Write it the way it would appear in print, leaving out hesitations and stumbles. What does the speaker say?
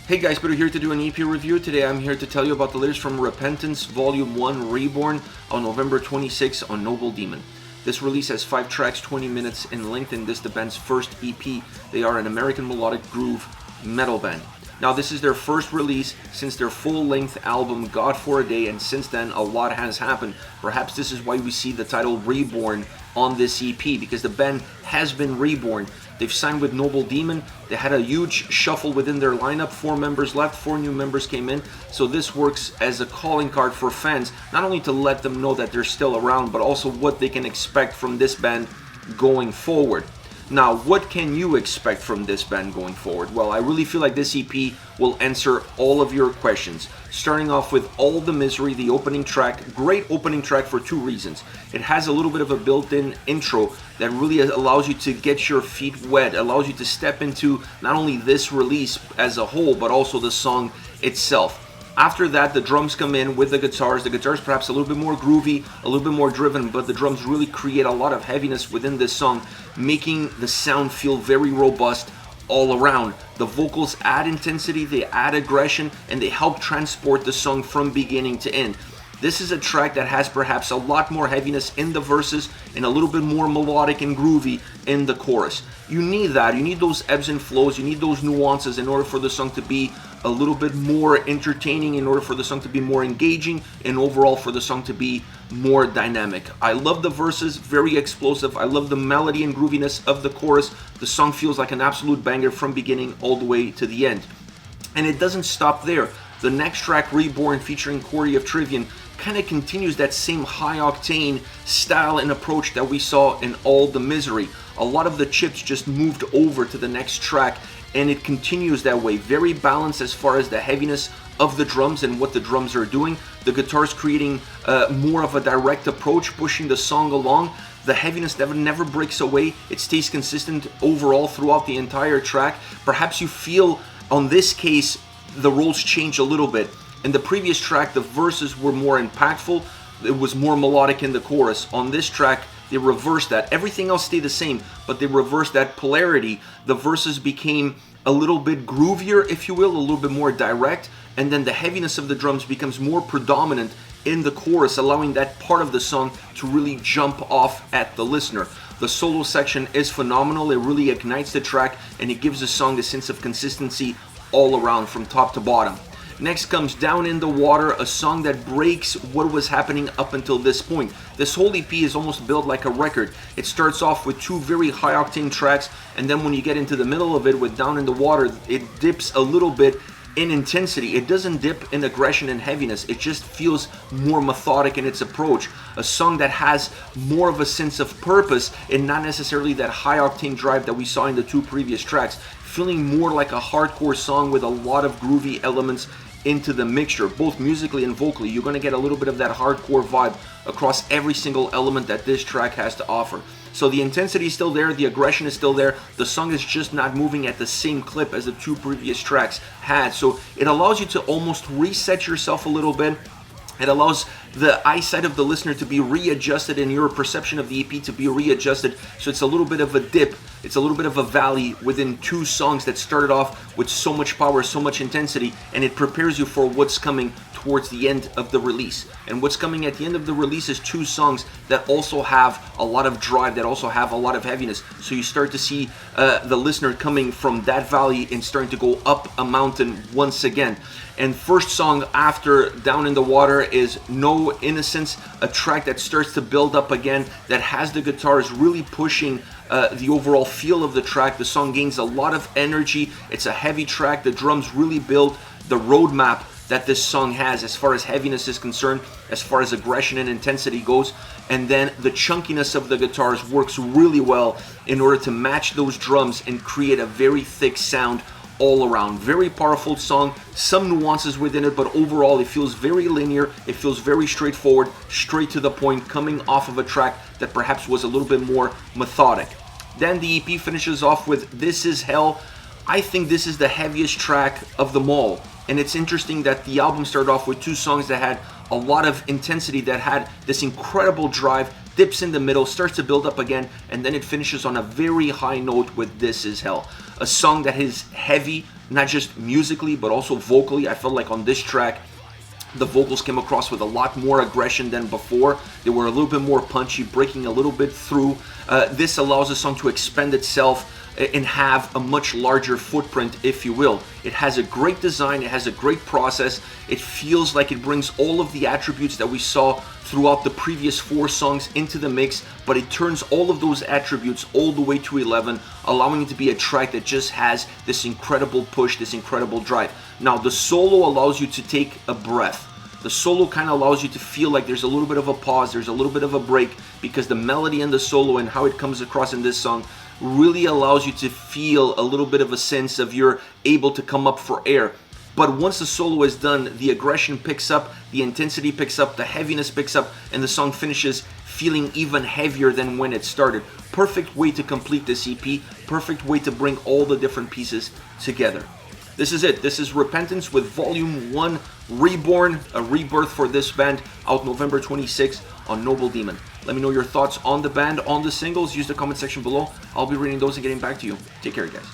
Hey guys, Peter here to do an EP review. Today I'm here to tell you about the latest from Repentance Volume 1 Reborn on November 26 on Noble Demon. This release has 5 tracks, 20 minutes in length, and this is the band's first EP. They are an American melodic groove metal band. Now this is their first release since their full-length album God for a Day, and since then a lot has happened. Perhaps this is why we see the title Reborn on this EP, because the band has been reborn. They've signed with Noble Demon. They had a huge shuffle within their lineup. 4 members left, 4 new members came in. So this works as a calling card for fans, not only to let them know that they're still around, but also what they can expect from this band going forward. Now, what can you expect from this band going forward? Well, I really feel like this EP will answer all of your questions. Starting off with All the Misery, the opening track. Great opening track for 2 reasons. It has a little bit of a built-in intro that really allows you to get your feet wet, allows you to step into not only this release as a whole, but also the song itself. After that, the drums come in with the guitars. The guitars perhaps a little bit more groovy, a little bit more driven, but the drums really create a lot of heaviness within this song, making the sound feel very robust all around. The vocals add intensity, they add aggression, and they help transport the song from beginning to end. This is a track that has perhaps a lot more heaviness in the verses and a little bit more melodic and groovy in the chorus. You need that. You need those ebbs and flows. You need those nuances in order for the song to be a little bit more entertaining, in order for the song to be more engaging, and overall for the song to be more dynamic. I love the verses, very explosive. I love the melody and grooviness of the chorus. The song feels like an absolute banger from beginning all the way to the end. And it doesn't stop there. The next track, Reborn, featuring Corey of Trivian, kind of continues that same high-octane style and approach that we saw in All the Misery. A lot of the chips just moved over to the next track, and it continues that way. Very balanced as far as the heaviness of the drums and what the drums are doing. The guitars creating more of a direct approach, pushing the song along. The heaviness never breaks away. It stays consistent overall throughout the entire track. Perhaps you feel, on this case, the roles change a little bit. In the previous track, the verses were more impactful. It was more melodic in the chorus. On this track, they reversed that. Everything else stayed the same, but they reversed that polarity. The verses became a little bit groovier, if you will, a little bit more direct, and then the heaviness of the drums becomes more predominant in the chorus, allowing that part of the song to really jump off at the listener. The solo section is phenomenal. It really ignites the track, and it gives the song a sense of consistency all around from top to bottom. Next comes Down in the Water, a song that breaks what was happening up until this point. This whole EP is almost built like a record. It starts off with 2 very high-octane tracks, and then when you get into the middle of it with Down in the Water, it dips a little bit in intensity. It doesn't dip in aggression and heaviness. It just feels more methodic in its approach. A song that has more of a sense of purpose and not necessarily that high-octane drive that we saw in the 2 previous tracks. Feeling more like a hardcore song with a lot of groovy elements into the mixture, both musically and vocally. You're going to get a little bit of that hardcore vibe across every single element that this track has to offer. So the intensity is still there, the aggression is still there, the song is just not moving at the same clip as the 2 previous tracks had. So it allows you to almost reset yourself a little bit. It allows the eyesight of the listener to be readjusted and your perception of the EP to be readjusted. So it's a little bit of a dip, it's a little bit of a valley within 2 songs that started off with so much power, so much intensity, and it prepares you for what's coming towards the end of the release. And what's coming at the end of the release is 2 songs that also have a lot of drive, that also have a lot of heaviness. So you start to see the listener coming from that valley and starting to go up a mountain once again. And first song after Down in the Water is No Innocence, a track that starts to build up again, that has the guitars really pushing the overall feel of the track. The song gains a lot of energy. It's a heavy track. The drums really build the roadmap that this song has as far as heaviness is concerned, as far as aggression and intensity goes. And then the chunkiness of the guitars works really well in order to match those drums and create a very thick sound all around. Very powerful song, some nuances within it, but overall it feels very linear, it feels very straightforward, straight to the point, coming off of a track that perhaps was a little bit more methodic. Then the EP finishes off with This Is Hell. I think this is the heaviest track of them all, and it's interesting that the album started off with 2 songs that had a lot of intensity, that had this incredible drive, dips in the middle, starts to build up again, and then it finishes on a very high note with This Is Hell. A song that is heavy, not just musically, but also vocally. I felt like on this track, the vocals came across with a lot more aggression than before. They were a little bit more punchy, breaking a little bit through. This allows the song to expand itself and have a much larger footprint, if you will. It has a great design, it has a great process. It feels like it brings all of the attributes that we saw throughout the previous 4 songs into the mix, but it turns all of those attributes all the way to 11, allowing it to be a track that just has this incredible push, this incredible drive. Now, the solo allows you to take a breath. The solo kind of allows you to feel like there's a little bit of a pause, there's a little bit of a break, because the melody and the solo and how it comes across in this song really allows you to feel a little bit of a sense of you're able to come up for air. But once the solo is done, the aggression picks up, the intensity picks up, the heaviness picks up, and the song finishes feeling even heavier than when it started. Perfect way to complete this EP, perfect way to bring all the different pieces together. This is it. This is Repentance with Volume 1 Reborn, a rebirth for this band, out November 26th on Noble Demon. Let me know your thoughts on the band, on the singles. Use the comment section below. I'll be reading those and getting back to you. Take care, guys.